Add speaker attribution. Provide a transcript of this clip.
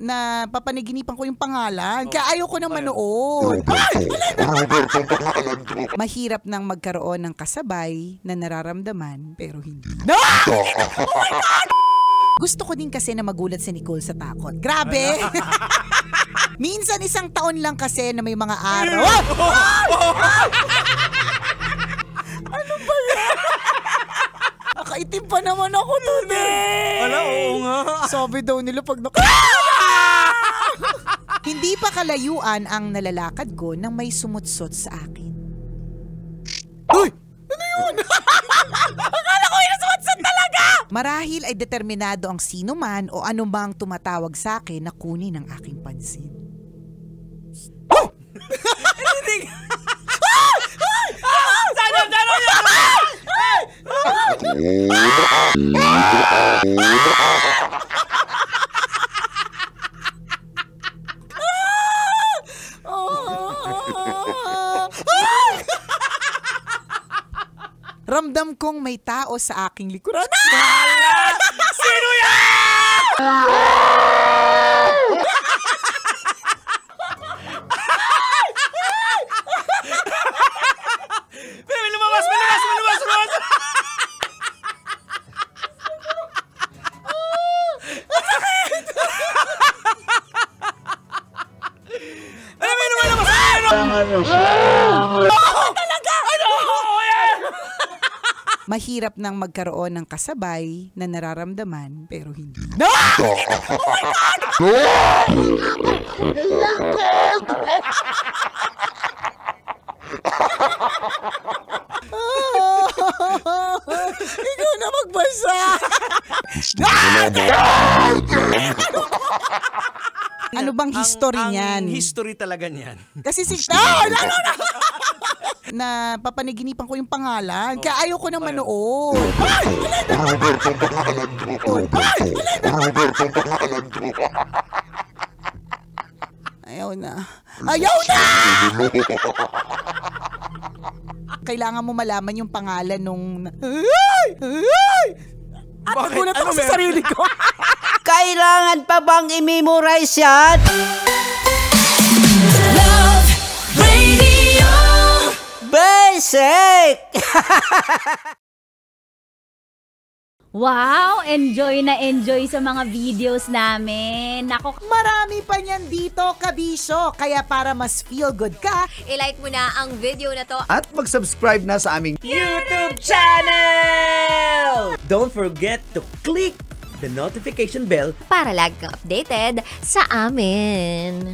Speaker 1: Na papanaginipan ko yung pangalan. Kaya ayaw ko nang manood. Mahirap nang magkaroon ng kasabay na nararamdaman pero hindi. No! Oh my God! Gusto ko din kasi na magulat si Nicole sa takot. Grabe! Minsan isang taon lang kasi na may mga araw. Ano ba yan? Nakaitim pa naman ako today.
Speaker 2: Wala, oo nga.
Speaker 1: Sabi daw nila pag Hindi pa kalayuan ang nalalakad ko nang may sumutsot sa akin. Uy! Ano yun? Akala ko yung sumutsot talaga! Marahil ay determinado ang sino man o anumang tumatawag sa akin na kunin ang aking pansin. Oh! Ramdam kong may tao sa aking likuran.
Speaker 2: Sino yan? Pero lumabas!
Speaker 1: Mahirap nang magkaroon ng kasabay na nararamdaman pero hindi. No! Ikaw na magbasa! Ano bang history niyan?
Speaker 2: Ang history talaga niyan.
Speaker 1: Kasi na papanaginipan ko yung pangalan. Kaya ayaw ko nang manood. Ayaw na. Ayaw na! Kailangan mo malaman yung pangalan nung... At nagulat ako sa sarili ko.
Speaker 3: Kailangan pa bang i-memorize yan?
Speaker 4: Love Radio
Speaker 3: Basic!
Speaker 5: Wow! Enjoy na enjoy sa mga videos namin. Nako,
Speaker 1: Marami pa niyan dito, kabisyo. Kaya para mas feel good ka,
Speaker 4: I-like mo na ang video na to.
Speaker 6: At mag-subscribe na sa aming
Speaker 3: YouTube channel! Don't forget to click the notification bell
Speaker 4: Para lagi kang updated sa amin.